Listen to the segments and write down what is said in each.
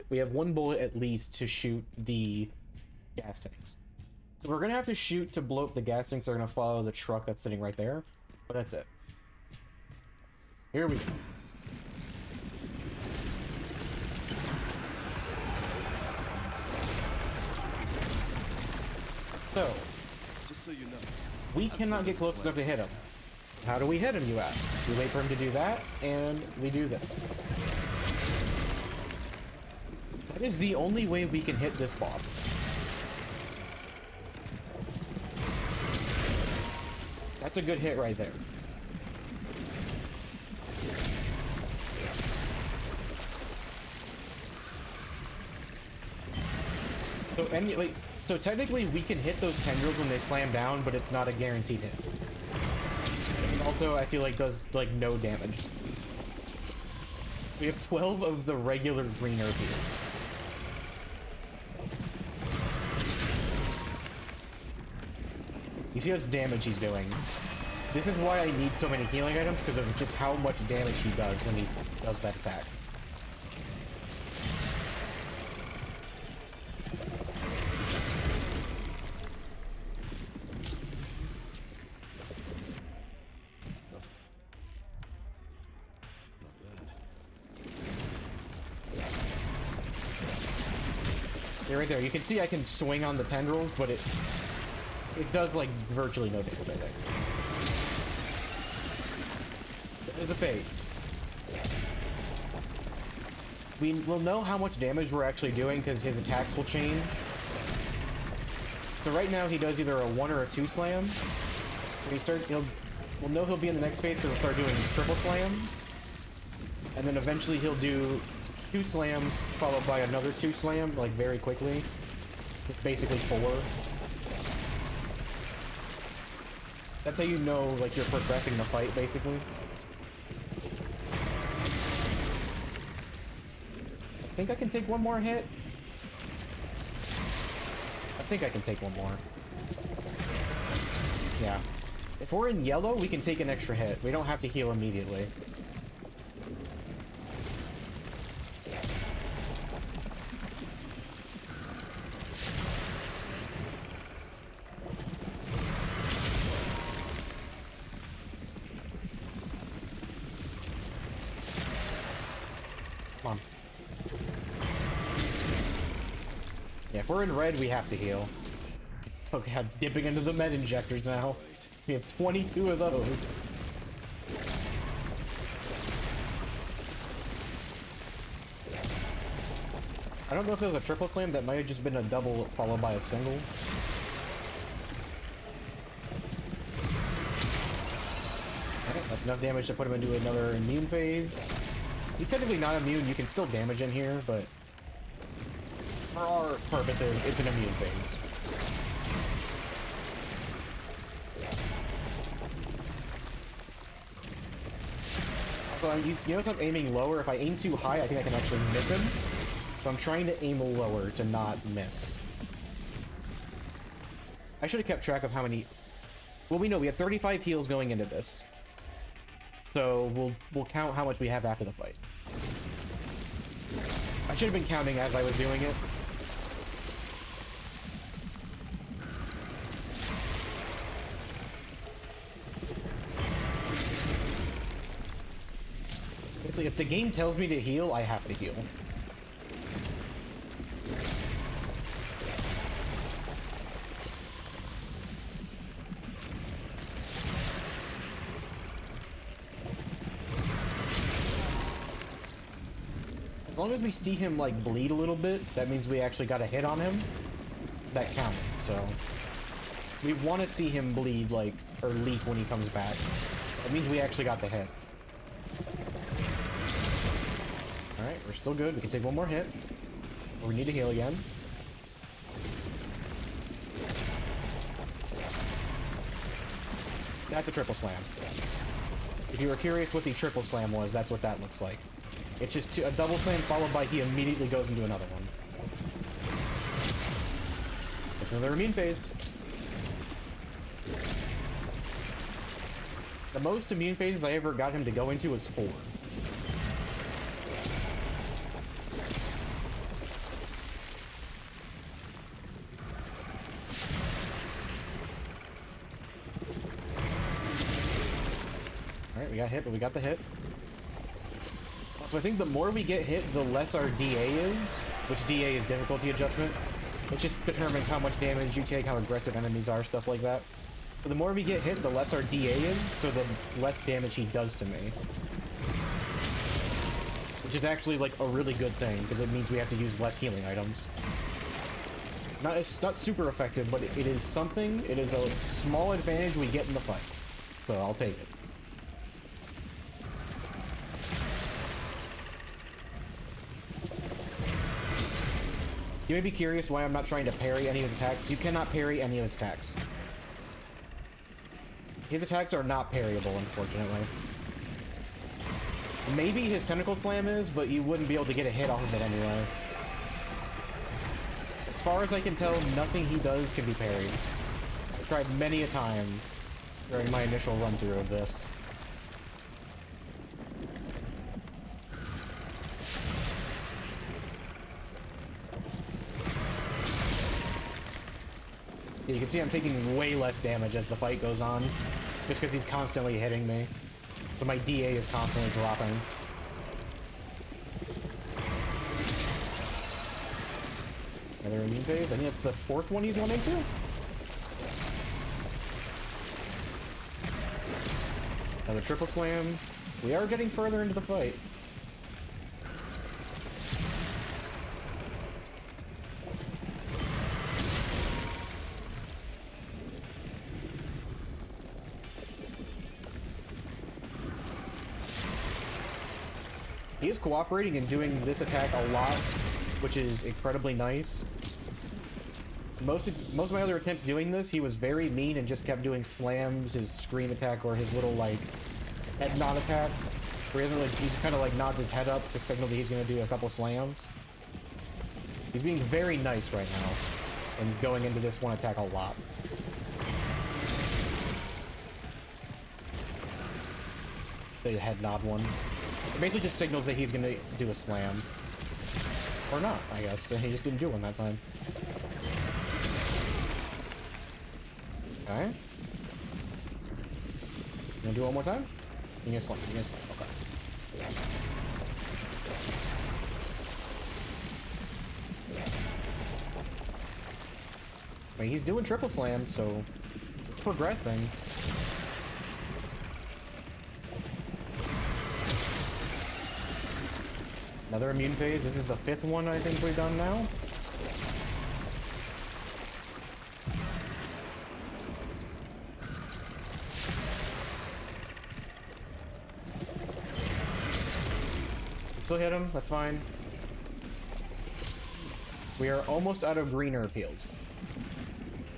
We have 1 bullet at least to shoot the gas tanks. So we're gonna have to shoot to blow up the gas tanks that are gonna follow the truck that's sitting right there. But that's it. Here we go. So, Just so you know, we cannot get close enough to hit him. How do we hit him, you ask? We wait for him to do that, and we do this. That is the only way we can hit this boss. That's a good hit right there. So technically we can hit those tendrils when they slam down, but it's not a guaranteed hit. And also, I feel like does like no damage. We have 12 of the regular green earthiers. You see how much damage he's doing. This is why I need so many healing items, because of just how much damage he does when he does that attack. Yeah, right there. You can see I can swing on the tendrils, but it does like virtually no damage, I think. There's a phase. We will know how much damage we're actually doing because his attacks will change. So right now he does either a 1 or a 2 slam. When we'll know he'll be in the next phase because he'll start doing triple slams. And then eventually he'll do 2 slams followed by another 2 slam, like very quickly. Basically 4. That's how you know like you're progressing the fight, basically. I think I can take 1 more hit. I think I can take 1 more. Yeah. If we're in yellow, we can take an extra hit. We don't have to heal immediately. Come on. Yeah, if we're in red, we have to heal. Okay, it's dipping into the med injectors now. We have 22 of those. I don't know if it was a triple slam. That might have just been a double followed by a single. Okay, that's enough damage to put him into another immune phase. He's technically not immune. You can still damage in here, but for our purposes, it's an immune phase. So you notice I'm aiming lower. If I aim too high, I think I can actually miss him. So I'm trying to aim lower to not miss. I should have kept track of how many... Well, we know we have 35 heals going into this. So we'll count how much we have after the fight. I should have been counting as I was doing it. So if the game tells me to heal, I have to heal. As long as we see him like bleed a little bit, that means we actually got a hit on him. That counted, so we want to see him bleed like or leak when he comes back. That means we actually got the hit. Alright, we're still good. We can take 1 more hit. We need to heal again. That's a triple slam. If you were curious what the triple slam was, that's what that looks like. It's just a double slam followed by he immediately goes into another one. It's another immune phase. The most immune phases I ever got him to go into was 4. We got hit, but we got the hit. So I think the more we get hit, the less our DA is, which DA is difficulty adjustment. It just determines how much damage you take, how aggressive enemies are, stuff like that. So the more we get hit, the less our DA is, so the less damage he does to me. Which is actually, like, a really good thing, because it means we have to use less healing items. It's not super effective, but it is something. It is a small advantage we get in the fight. So I'll take it. You may be curious why I'm not trying to parry any of his attacks. You cannot parry any of his attacks. His attacks are not parryable, unfortunately. Maybe his tentacle slam is, but you wouldn't be able to get a hit off of it anyway. As far as I can tell, nothing he does can be parried. I've tried many a time during my initial run-through of this. Yeah, you can see I'm taking way less damage as the fight goes on, just because he's constantly hitting me. So my DA is constantly dropping. Another immune phase? I think that's the fourth one he's won into? Another triple slam. We are getting further into the fight. He is cooperating and doing this attack a lot, which is incredibly nice. Most of my other attempts doing this, he was very mean and just kept doing slams, his scream attack, or his little, like, head nod attack, where he just kind of, like, nods his head up to signal that he's going to do a couple slams. He's being very nice right now, and going into this one attack a lot. The head nod one. It basically just signals that he's going to do a slam. Or not, I guess. He just didn't do one that time. Okay. You gonna do it one more time? You gonna slam, okay. I mean, he's doing triple slams, so it's progressing. Another immune phase. This is the fifth one I think we've done now. Still hit him, that's fine. We are almost out of greener appeals.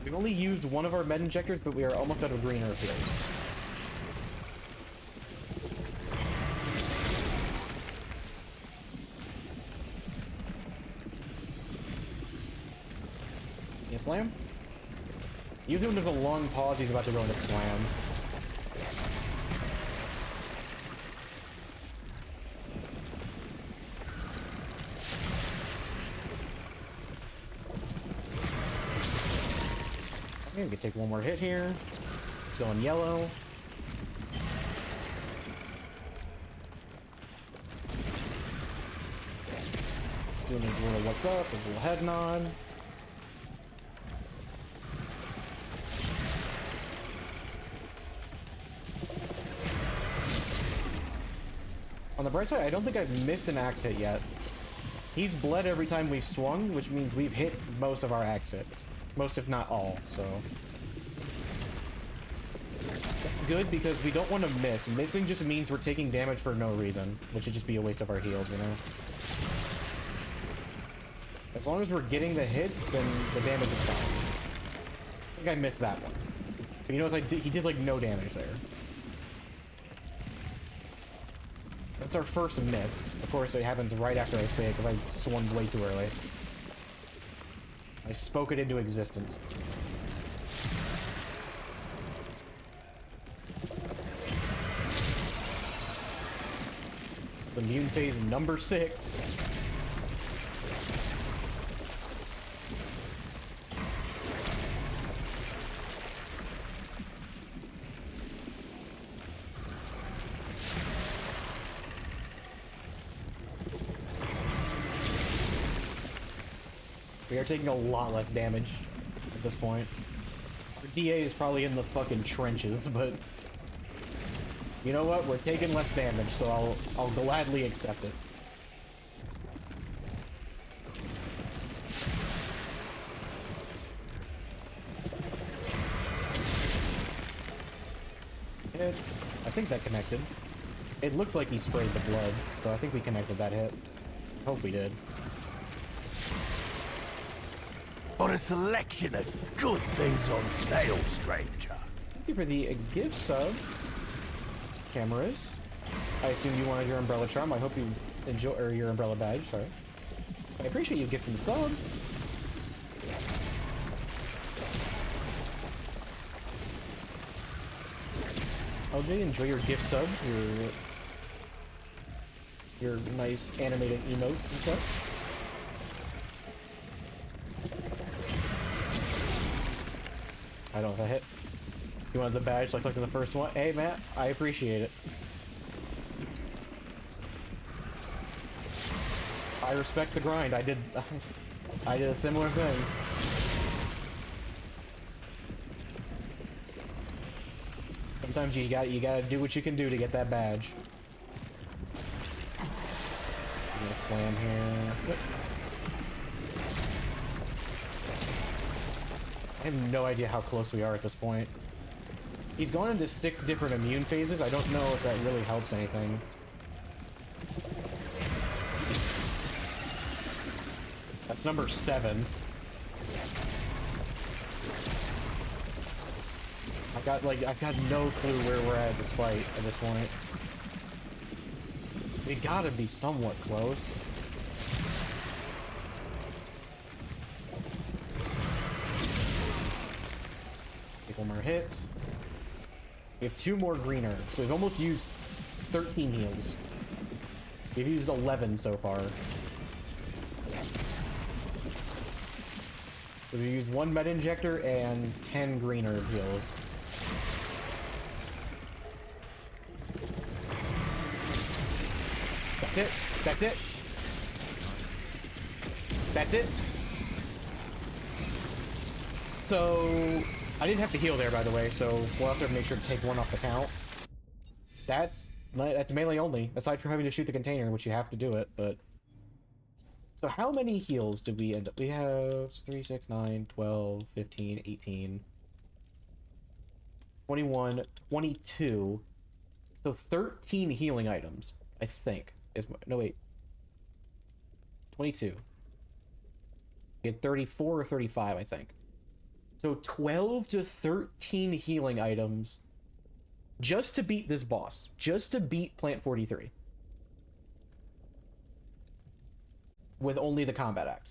We've only used one of our med injectors, but we are almost out of greener appeals. You slam? Even if there's a long pause, he's about to go into slam. Okay, we can take one more hit here. Still in yellow. Doing his little what's up, his little head nod. On the bright side, I don't think I've missed an axe hit yet. He's bled every time we've swung, which means we've hit most of our axe hits. Most, if not all, so... Good, because we don't want to miss. Missing just means we're taking damage for no reason, which would just be a waste of our heals, you know? As long as we're getting the hits, then the damage is fine. I think I missed that one. But you notice he did, like, no damage there. That's our first miss. Of course, it happens right after I say it, because I swung way too early. I spoke it into existence. This is immune phase number 6. We are taking a lot less damage at this point. Our DA is probably in the fucking trenches, but you know what? We're taking less damage, so I'll gladly accept it. I think that connected. It looked like he sprayed the blood, so I think we connected that hit. Hope we did. Got a selection of good things on sale, stranger. Thank you for the gift sub. Cameras. I assume you wanted your umbrella charm. I hope you enjoy, or your umbrella badge, sorry. I appreciate you gifting the sub. LJ, enjoy your gift sub, your nice animated emotes and such. I don't know if I hit. You wanted the badge, so I clicked on the first one. Hey, Matt, I appreciate it. I respect the grind. I did a similar thing. Sometimes you gotta do what you can do to get that badge. I'm gonna slam here. I have no idea how close we are at this point. He's gone into 6 different immune phases. I don't know if that really helps anything. That's number 7. I've got no clue where we're at this fight at this point. We gotta be somewhat close. Take one more hit. We have 2 more green herbs, so we've almost used 13 heals. We've used 11 so far. So we used 1 meta injector and 10 green herb heals. That's it. That's it. That's it. So I didn't have to heal there, by the way, so we'll have to make sure to take 1 off the count. That's melee only, aside from having to shoot the container, which you have to do it, but... So how many heals did we end up? We have 3, 6, 9, 12, 15, 18, 21, 22. So 13 healing items, I think. No, wait. 22. We had 34 or 35, I think. So 12 to 13 healing items just to beat this boss. Just to beat Plant 43. With only the combat axe.